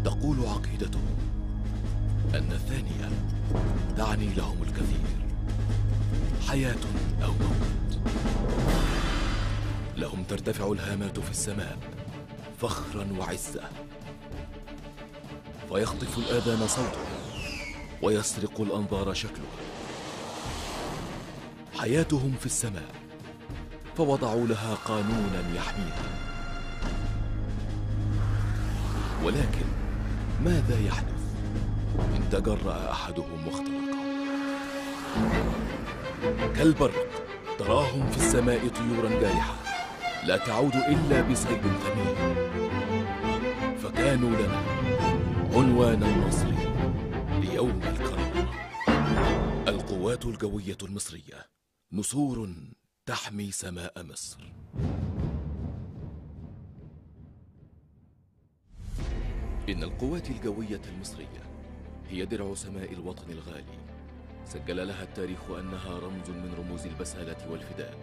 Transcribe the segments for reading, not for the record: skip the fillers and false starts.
تقول عقيدتهم أن الثانية تعني لهم الكثير، حياة أو موت. لهم ترتفع الهامات في السماء فخرا وعزة، فيخطف الآذان صوتها ويسرق الأنظار شكلها. حياتهم في السماء فوضعوا لها قانونا يحميها. ولكن ماذا يحدث إن تجرأ أحدهم واخترق؟ كالبرق تراهم في السماء طيورا جارحة لا تعود إلا بصيد ثمين، فكانوا لنا عنوان النصر ليوم الكرامة. القوات الجوية المصرية، نسور تحمي سماء مصر. إن القوات الجوية المصرية هي درع سماء الوطن الغالي، سجل لها التاريخ أنها رمز من رموز البسالة والفداء،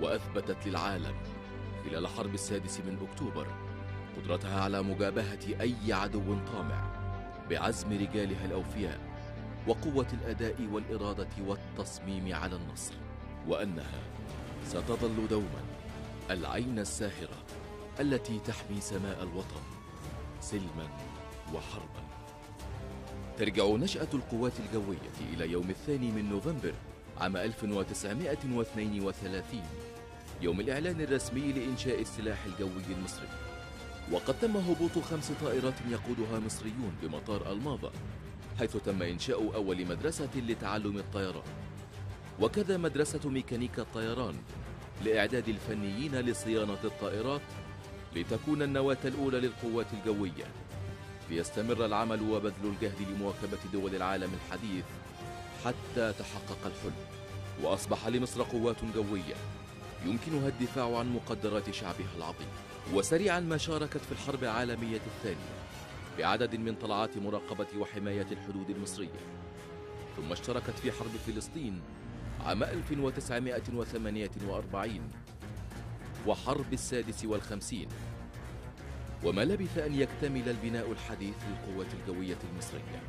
وأثبتت للعالم خلال حرب السادس من أكتوبر قدرتها على مجابهة أي عدو طامع بعزم رجالها الأوفياء وقوة الأداء والإرادة والتصميم على النصر، وأنها ستظل دوما العين الساهرة التي تحمي سماء الوطن سلما وحربا. ترجع نشأة القوات الجوية إلى يوم 2 نوفمبر عام 1932، يوم الإعلان الرسمي لإنشاء السلاح الجوي المصري، وقد تم هبوط 5 طائرات يقودها مصريون بمطار الماظة، حيث تم إنشاء أول مدرسة لتعلم الطيران، وكذا مدرسة ميكانيكا الطيران لإعداد الفنيين لصيانة الطائرات، لتكون النواة الأولى للقوات الجوية، ليستمر العمل وبذل الجهد لمواكبة دول العالم الحديث حتى تحقق الحلم، وأصبح لمصر قوات جوية يمكنها الدفاع عن مقدرات شعبها العظيم. وسريعا ما شاركت في الحرب العالمية الثانية بعدد من طلعات مراقبة وحماية الحدود المصرية، ثم اشتركت في حرب فلسطين عام 1948 وحرب السادس والخمسين، وما لبث أن يكتمل البناء الحديث للقوات الجوية المصرية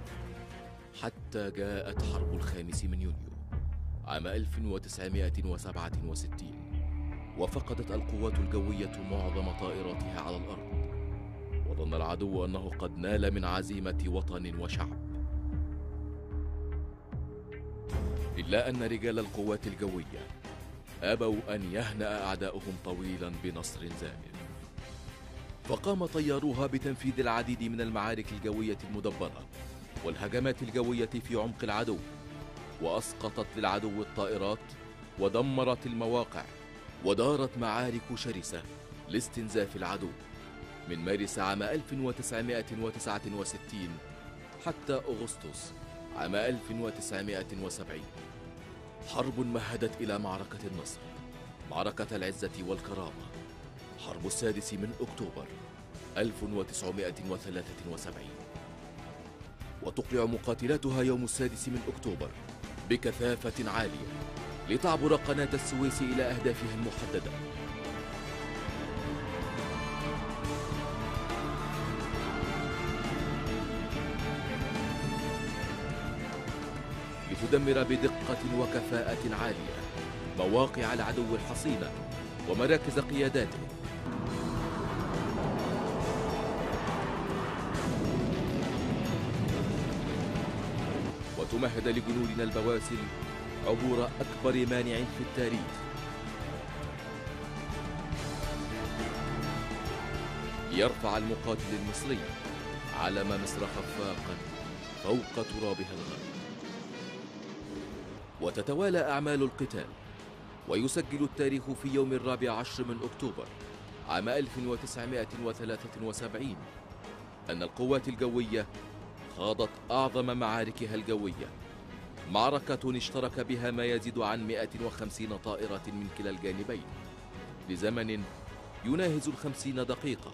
حتى جاءت حرب 5 يونيو عام 1967، وفقدت القوات الجوية معظم طائراتها على الأرض، وظن العدو أنه قد نال من عزيمة وطن وشعب. إلا أن رجال القوات الجوية أبوا أن يهنأ أعداؤهم طويلا بنصر زائف، فقام طياروها بتنفيذ العديد من المعارك الجوية المدبرة والهجمات الجوية في عمق العدو، وأسقطت للعدو الطائرات ودمرت المواقع، ودارت معارك شرسة لاستنزاف العدو من مارس عام 1969 حتى أغسطس عام 1970. حرب مهدت إلى معركة النصر، معركة العزة والكرامة، حرب السادس من أكتوبر 1973، وتقلع مقاتلاتها يوم السادس من أكتوبر بكثافة عالية لتعبر قناة السويس إلى أهدافها المحددة. لتدمر بدقة وكفاءة عالية مواقع العدو الحصينة ومراكز قياداته، وتمهد لجنودنا البواسل عبور أكبر مانع في التاريخ، ليرفع المقاتل المصري علم مصر خفاقا فوق ترابها الغالي. وتتوالى أعمال القتال، ويسجل التاريخ في يوم 14 من أكتوبر عام 1973 أن القوات الجوية خاضت أعظم معاركها الجوية، معركة اشترك بها ما يزيد عن 150 طائرة من كلا الجانبين لزمن يناهز 50 دقيقة،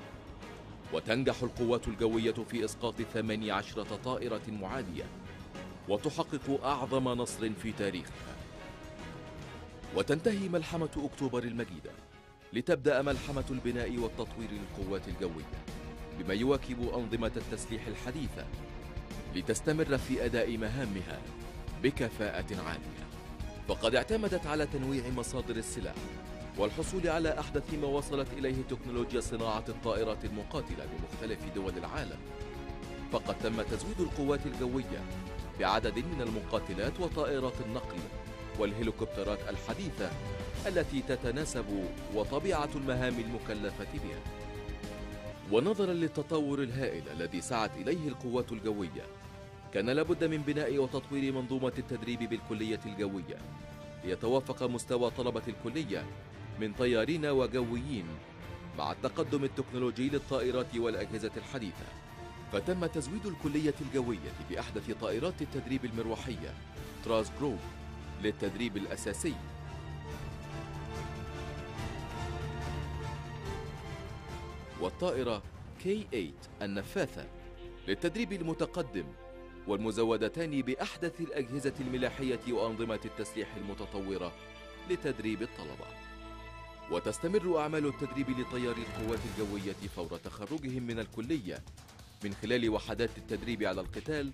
وتنجح القوات الجوية في إسقاط 18 طائرة معادية، وتحقق أعظم نصر في تاريخها. وتنتهي ملحمة أكتوبر المجيدة لتبدأ ملحمة البناء والتطوير للقوات الجوية، بما يواكب أنظمة التسليح الحديثة لتستمر في أداء مهامها بكفاءة عالية. فقد اعتمدت على تنويع مصادر السلاح والحصول على أحدث ما وصلت إليه تكنولوجيا صناعة الطائرات المقاتلة بمختلف دول العالم. فقد تم تزويد القوات الجوية بعدد من المقاتلات وطائرات النقل والهليكوبترات الحديثة التي تتناسب وطبيعة المهام المكلفة بها. ونظرا للتطور الهائل الذي سعت إليه القوات الجوية، كان لابد من بناء وتطوير منظومة التدريب بالكلية الجوية ليتوافق مستوى طلبة الكلية من طيارين وجويين مع التقدم التكنولوجي للطائرات والأجهزة الحديثة. فتم تزويد الكلية الجوية بأحدث طائرات التدريب المروحية تراس جروب للتدريب الأساسي، والطائرة K8 النفاثة للتدريب المتقدم، والمزودتان بأحدث الأجهزة الملاحية وأنظمة التسليح المتطورة لتدريب الطلبة. وتستمر أعمال التدريب لطياري القوات الجوية فور تخرجهم من الكلية من خلال وحدات التدريب على القتال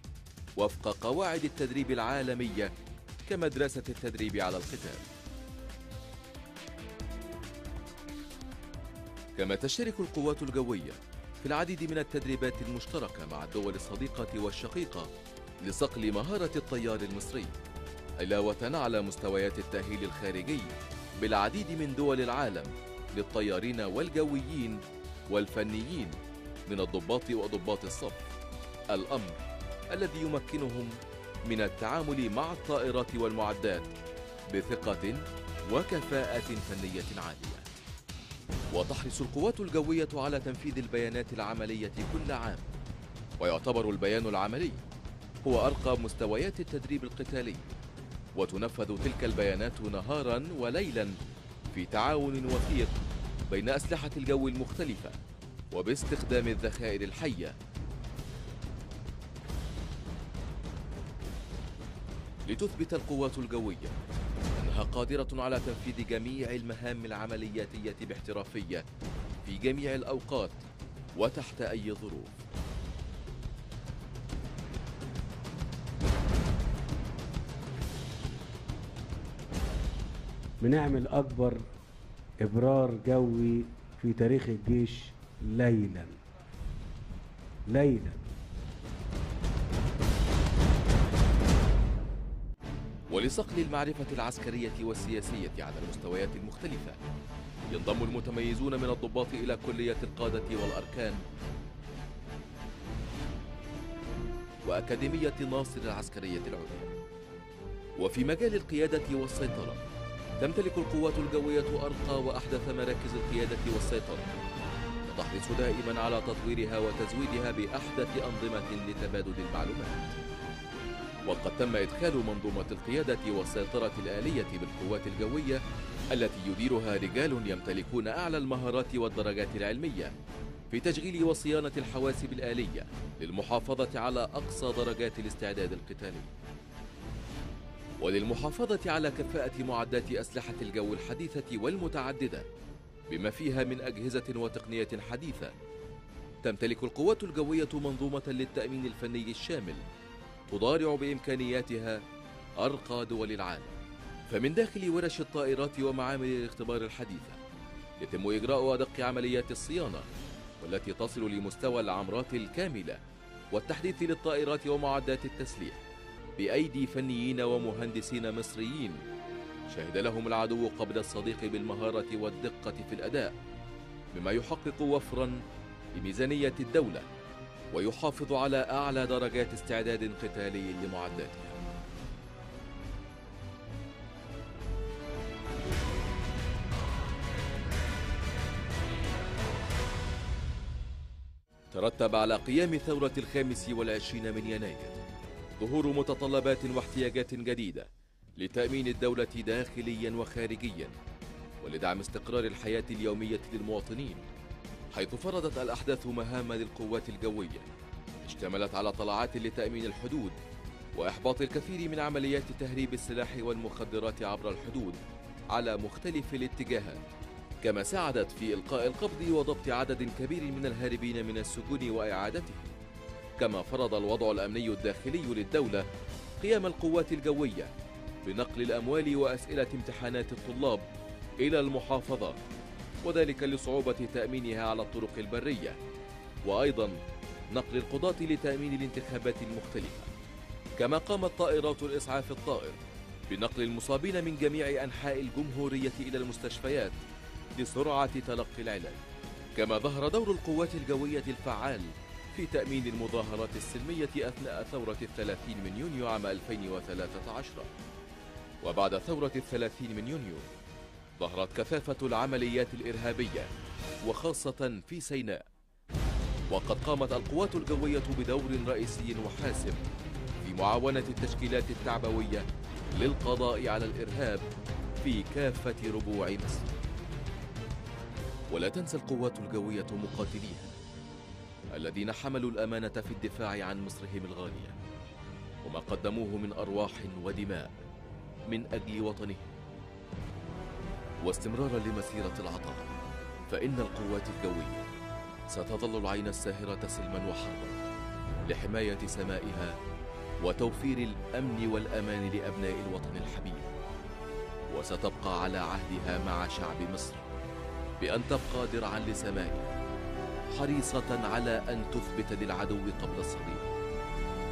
وفق قواعد التدريب العالمية كمدرسة التدريب على القتال. كما تشترك القوات الجوية في العديد من التدريبات المشتركة مع الدول الصديقة والشقيقة لصقل مهارة الطيار المصري، علاوة على مستويات التأهيل الخارجي بالعديد من دول العالم للطيارين والجويين والفنيين من الضباط وضباط الصف، الأمر الذي يمكنهم من التعامل مع الطائرات والمعدات بثقة وكفاءة فنية عالية. وتحرص القوات الجوية على تنفيذ البيانات العملية كل عام، ويعتبر البيان العملي هو أرقى مستويات التدريب القتالي، وتنفذ تلك البيانات نهارا وليلا في تعاون وثيق بين أسلحة الجو المختلفة وباستخدام الذخائر الحية لتثبت القوات الجوية أنها قادرة على تنفيذ جميع المهام العملياتية باحترافية في جميع الأوقات وتحت أي ظروف. بنعمل أكبر إبرار جوي في تاريخ الجيش ليلا. ولصقل المعرفة العسكرية والسياسية على المستويات المختلفة، ينضم المتميزون من الضباط إلى كلية القادة والأركان وأكاديمية ناصر العسكرية العليا. وفي مجال القيادة والسيطرة تمتلك القوات الجوية أرقى وأحدث مراكز القيادة والسيطرة، وتحرص دائما على تطويرها وتزويدها بأحدث أنظمة لتبادل المعلومات. وقد تم إدخال منظومة القيادة والسيطرة الآلية بالقوات الجوية التي يديرها رجال يمتلكون أعلى المهارات والدرجات العلمية في تشغيل وصيانة الحواسب الآلية للمحافظة على أقصى درجات الاستعداد القتالي، وللمحافظة على كفاءة معدات أسلحة الجو الحديثة والمتعددة بما فيها من أجهزة وتقنية حديثة. تمتلك القوات الجوية منظومة للتأمين الفني الشامل تضارع بإمكانياتها أرقى دول العالم. فمن داخل ورش الطائرات ومعامل الاختبار الحديثة يتم إجراء أدق عمليات الصيانة والتي تصل لمستوى العمرات الكاملة والتحديث للطائرات ومعدات التسليح بأيدي فنيين ومهندسين مصريين شهد لهم العدو قبل الصديق بالمهارة والدقة في الأداء، مما يحقق وفرا لميزانية الدولة ويحافظ على أعلى درجات استعداد قتالي لمعداتها. ترتب على قيام ثورة 25 من يناير ظهور متطلبات واحتياجات جديدة لتأمين الدولة داخليا وخارجيا ولدعم استقرار الحياة اليومية للمواطنين، حيث فرضت الأحداث مهام للقوات الجوية اشتملت على طلعات لتأمين الحدود وإحباط الكثير من عمليات تهريب السلاح والمخدرات عبر الحدود على مختلف الاتجاهات، كما ساعدت في إلقاء القبض وضبط عدد كبير من الهاربين من السجون وإعادتهم. كما فرض الوضع الأمني الداخلي للدولة قيام القوات الجوية بنقل الأموال وأسئلة امتحانات الطلاب إلى المحافظات، وذلك لصعوبة تأمينها على الطرق البرية، وأيضا نقل القضاة لتأمين الانتخابات المختلفة. كما قامت طائرات الإسعاف الطائر بنقل المصابين من جميع أنحاء الجمهورية إلى المستشفيات لسرعة تلقي العلاج. كما ظهر دور القوات الجوية الفعال في تأمين المظاهرات السلمية أثناء ثورة 30 من يونيو عام 2013. وبعد ثورة 30 من يونيو ظهرت كثافة العمليات الإرهابية وخاصة في سيناء، وقد قامت القوات الجوية بدور رئيسي وحاسم في معاونة التشكيلات التعبوية للقضاء على الإرهاب في كافة ربوع مصر. ولا تنسى القوات الجوية مقاتليها الذين حملوا الأمانة في الدفاع عن مصرهم الغالية، وما قدموه من أرواح ودماء من أجل وطنهم. واستمرارا لمسيرة العطاء، فإن القوات الجوية ستظل العين الساهرة سلما وحربا لحماية سمائها وتوفير الأمن والأمان لأبناء الوطن الحبيب، وستبقى على عهدها مع شعب مصر بأن تبقى درعا لسمائها، حريصة على أن تثبت للعدو قبل الصديق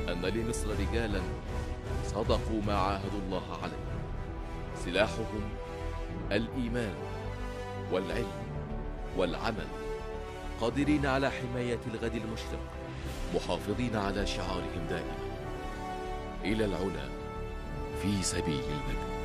أن لمصر رجالا صدقوا ما عاهدوا الله عليه، سلاحهم الإيمان والعلم والعمل، قادرين على حماية الغد المشرق، محافظين على شعارهم دائما: إلى العلا في سبيل المجد.